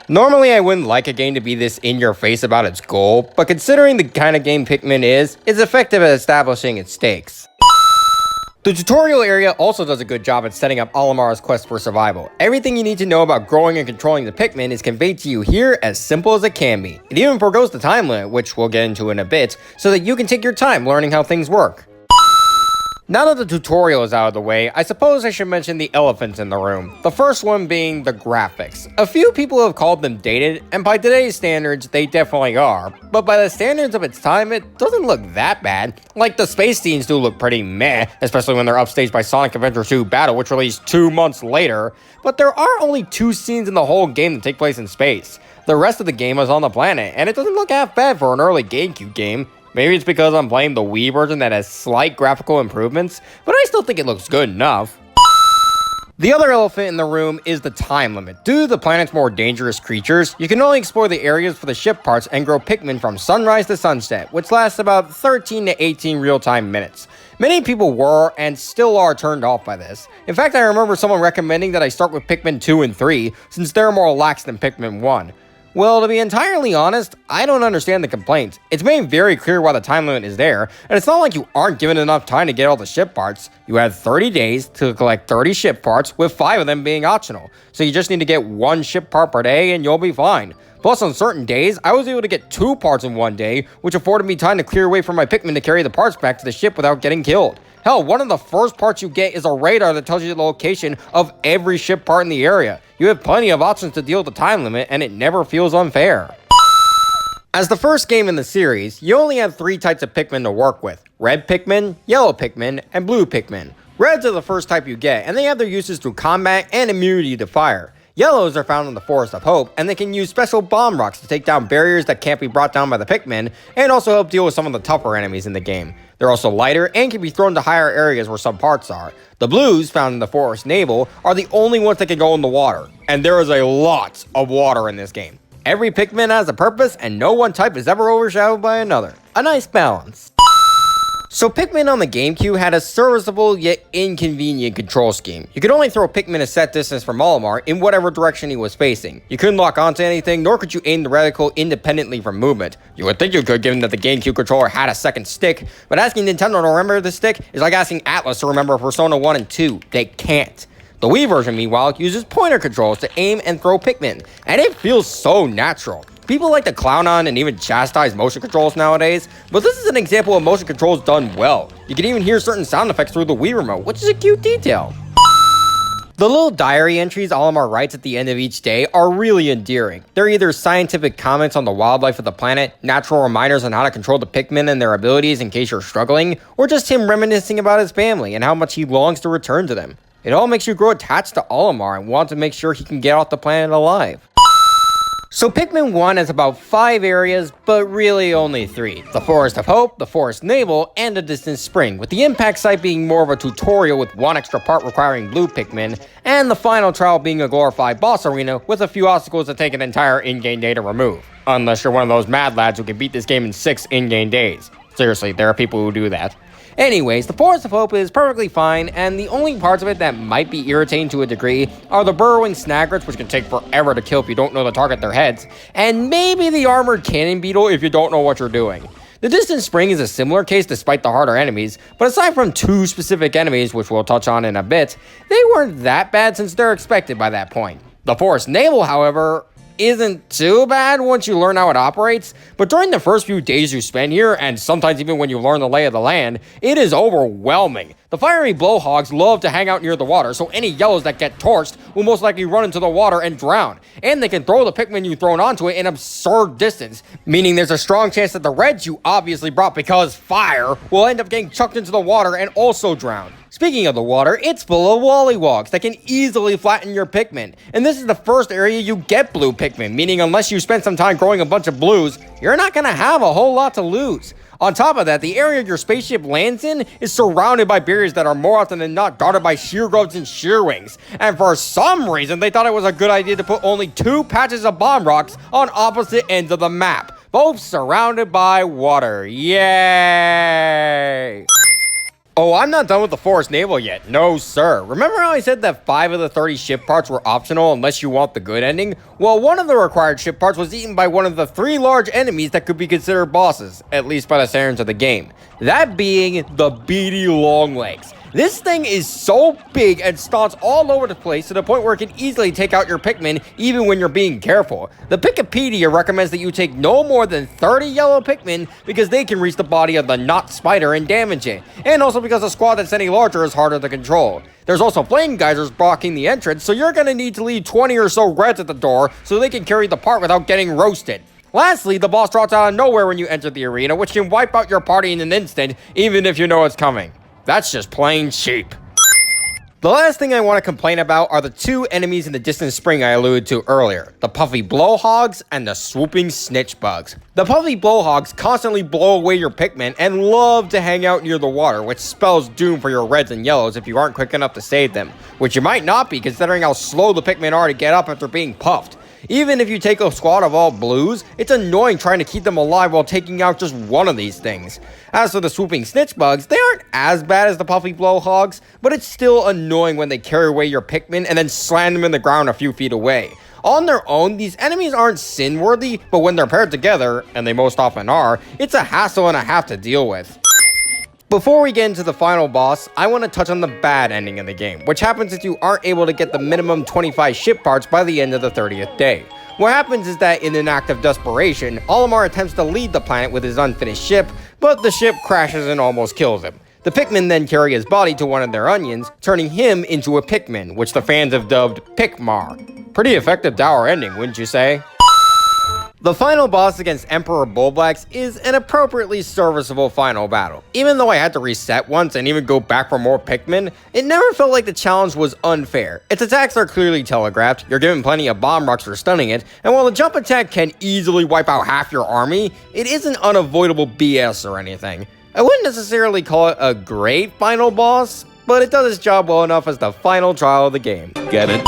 Normally, I wouldn't like a game to be this in-your-face about its goal, but considering the kind of game Pikmin is, it's effective at establishing its stakes. The tutorial area also does a good job at setting up Olimar's quest for survival. Everything you need to know about growing and controlling the Pikmin is conveyed to you here as simple as it can be. It even forgoes the time limit, which we'll get into in a bit, so that you can take your time learning how things work. Now that the tutorial is out of the way, I suppose I should mention the elephants in the room. The first one being the graphics. A few people have called them dated, and by today's standards, they definitely are. But by the standards of its time, it doesn't look that bad. Like, the space scenes do look pretty meh, especially when they're upstaged by Sonic Adventure 2 Battle, which released 2 months later. But there are only 2 scenes in the whole game that take place in space. The rest of the game is on the planet, and it doesn't look half bad for an early GameCube game. Maybe it's because I'm playing the Wii version that has slight graphical improvements, but I still think it looks good enough. The other elephant in the room is the time limit. Due to the planet's more dangerous creatures, you can only explore the areas for the ship parts and grow Pikmin from sunrise to sunset, which lasts about 13 to 18 real-time minutes. Many people were, and still are, turned off by this. In fact, I remember someone recommending that I start with Pikmin 2 and 3, since they're more lax than Pikmin 1. Well, to be entirely honest, I don't understand the complaints. It's made very clear why the time limit is there, and it's not like you aren't given enough time to get all the ship parts. You have 30 days to collect 30 ship parts, with 5 of them being optional. So you just need to get 1 ship part per day and you'll be fine. Plus, on certain days, I was able to get 2 parts in one day, which afforded me time to clear away from my Pikmin to carry the parts back to the ship without getting killed. Hell, one of the first parts you get is a radar that tells you the location of every ship part in the area. You have plenty of options to deal with the time limit, and it never feels unfair. As the first game in the series, you only have 3 types of Pikmin to work with: red Pikmin, yellow Pikmin, and blue Pikmin. Reds are the first type you get, and they have their uses through combat and immunity to fire. Yellows are found in the Forest of Hope, and they can use special bomb rocks to take down barriers that can't be brought down by the Pikmin, and also help deal with some of the tougher enemies in the game. They're also lighter and can be thrown to higher areas where some parts are. The blues, found in the Forest Navel, are the only ones that can go in the water, and there is a lot of water in this game. Every Pikmin has a purpose, and no one type is ever overshadowed by another. A nice balance. So Pikmin on the GameCube had a serviceable yet inconvenient control scheme. You could only throw Pikmin a set distance from Olimar in whatever direction he was facing. You couldn't lock onto anything, nor could you aim the reticle independently from movement. You would think you could, given that the GameCube controller had a second stick, but asking Nintendo to remember the stick is like asking Atlas to remember Persona 1 and 2. They can't. The Wii version, meanwhile, uses pointer controls to aim and throw Pikmin, and it feels so natural. People like to clown on and even chastise motion controls nowadays, but this is an example of motion controls done well. You can even hear certain sound effects through the Wii remote, which is a cute detail. The little diary entries Olimar writes at the end of each day are really endearing. They're either scientific comments on the wildlife of the planet, natural reminders on how to control the Pikmin and their abilities in case you're struggling, or just him reminiscing about his family and how much he longs to return to them. It all makes you grow attached to Olimar and want to make sure he can get off the planet alive. So Pikmin 1 has about 5 areas, but really only 3. The Forest of Hope, the Forest Navel, and a distant spring, with the impact site being more of a tutorial with 1 extra part requiring blue Pikmin, and the final trial being a glorified boss arena with a few obstacles that take an entire in-game day to remove. Unless you're one of those mad lads who can beat this game in 6 in-game days. Seriously, there are people who do that. Anyways, the Forest of Hope is perfectly fine, and the only parts of it that might be irritating to a degree are the burrowing snaggerts, which can take forever to kill if you don't know to target their heads, and maybe the armored cannon beetle if you don't know what you're doing. The distant spring is a similar case despite the harder enemies, but aside from 2 specific enemies, which we'll touch on in a bit, they weren't that bad since they're expected by that point. The Forest Navel, however, isn't too bad once you learn how it operates, but during the first few days you spend here, and sometimes even when you learn the lay of the land, it is overwhelming. The fiery blowhogs love to hang out near the water, so any yellows that get torched will most likely run into the water and drown. And they can throw the Pikmin you thrown onto it an absurd distance, meaning there's a strong chance that the reds you obviously brought because fire will end up getting chucked into the water and also drown. Speaking of the water, it's full of wollywogs that can easily flatten your Pikmin. And this is the first area you get blue Pikmin, meaning unless you spend some time growing a bunch of blues, you're not gonna have a whole lot to lose. On top of that, the area your spaceship lands in is surrounded by barriers that are more often than not guarded by sheer grubs and sheer wings. And for some reason, they thought it was a good idea to put only 2 patches of bomb rocks on opposite ends of the map, both surrounded by water. Yay! Oh, I'm not done with the Forest Naval yet. No, sir. Remember how I said that 5 of the 30 ship parts were optional unless you want the good ending? Well, one of the required ship parts was eaten by one of the 3 large enemies that could be considered bosses, at least by the standards of the game. That being the beady longlegs. This thing is so big and stomps all over the place to the point where it can easily take out your Pikmin even when you're being careful. The Wikipedia recommends that you take no more than 30 yellow Pikmin because they can reach the body of the knot spider and damage it, and also because a squad that's any larger is harder to control. There's also flame geysers blocking the entrance, so you're going to need to leave 20 or so reds at the door so they can carry the part without getting roasted. Lastly, the boss drops out of nowhere when you enter the arena, which can wipe out your party in an instant, even if you know it's coming. That's just plain cheap. The last thing I want to complain about are the 2 enemies in the distant spring I alluded to earlier, the puffy blowhogs and the swooping snitch bugs. The puffy blowhogs constantly blow away your Pikmin and love to hang out near the water, which spells doom for your reds and yellows if you aren't quick enough to save them, which you might not be considering how slow the Pikmin are to get up after being puffed. Even if you take a squad of all blues, it's annoying trying to keep them alive while taking out just one of these things. As for the swooping snitch bugs, they aren't as bad as the puffy blowhogs, but it's still annoying when they carry away your Pikmin and then slam them in the ground a few feet away. On their own, these enemies aren't sin-worthy, but when they're paired together, and they most often are, it's a hassle and a half to deal with. Before we get into the final boss, I want to touch on the bad ending of the game, which happens if you aren't able to get the minimum 25 ship parts by the end of the 30th day. What happens is that in an act of desperation, Olimar attempts to leave the planet with his unfinished ship, but the ship crashes and almost kills him. The Pikmin then carry his body to one of their onions, turning him into a Pikmin, which the fans have dubbed Pikmar. Pretty effective dour ending, wouldn't you say? The final boss against Emperor Bullblax is an appropriately serviceable final battle. Even though I had to reset once and even go back for more Pikmin, it never felt like the challenge was unfair. Its attacks are clearly telegraphed, you're given plenty of bomb rocks for stunning it, and while the jump attack can easily wipe out half your army, it isn't unavoidable BS or anything. I wouldn't necessarily call it a great final boss, but it does its job well enough as the final trial of the game. Get it?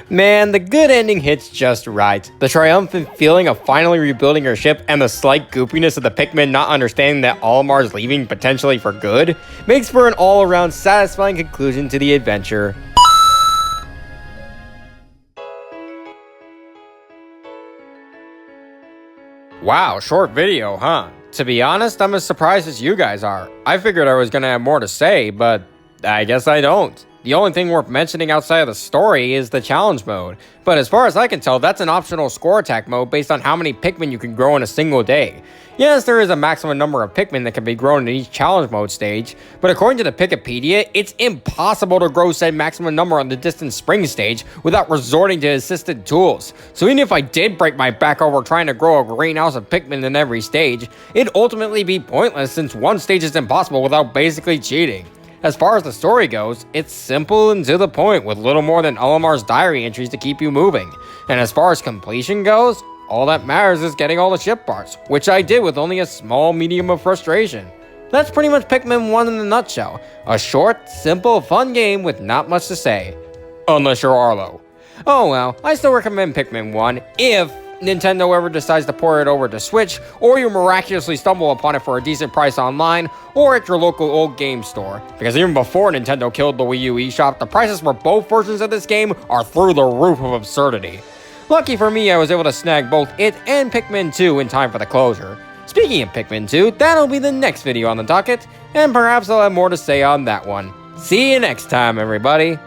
Man, the good ending hits just right. The triumphant feeling of finally rebuilding your ship and the slight goopiness of the Pikmin not understanding that Olimar is leaving potentially for good makes for an all-around satisfying conclusion to the adventure. Wow, short video, huh? To be honest, I'm as surprised as you guys are. I figured I was gonna have more to say, but I guess I don't. The only thing worth mentioning outside of the story is the challenge mode, but as far as I can tell, that's an optional score attack mode based on how many Pikmin you can grow in a single day. Yes, there is a maximum number of Pikmin that can be grown in each challenge mode stage, but according to the Wikipedia, it's impossible to grow said maximum number on the distant spring stage without resorting to assisted tools. So even if I did break my back over trying to grow a greenhouse of Pikmin in every stage, it'd ultimately be pointless since one stage is impossible without basically cheating. As far as the story goes, it's simple and to the point with little more than Olimar's diary entries to keep you moving. And as far as completion goes, all that matters is getting all the ship parts, which I did with only a small medium of frustration. That's pretty much Pikmin 1 in a nutshell. A short, simple, fun game with not much to say. Unless you're Arlo. Oh well, I still recommend Pikmin 1 if Nintendo ever decides to port it over to Switch, or you miraculously stumble upon it for a decent price online, or at your local old game store. Because even before Nintendo killed the Wii U eShop, the prices for both versions of this game are through the roof of absurdity. Lucky for me, I was able to snag both it and Pikmin 2 in time for the closure. Speaking of Pikmin 2, that'll be the next video on the docket, and perhaps I'll have more to say on that one. See you next time, everybody!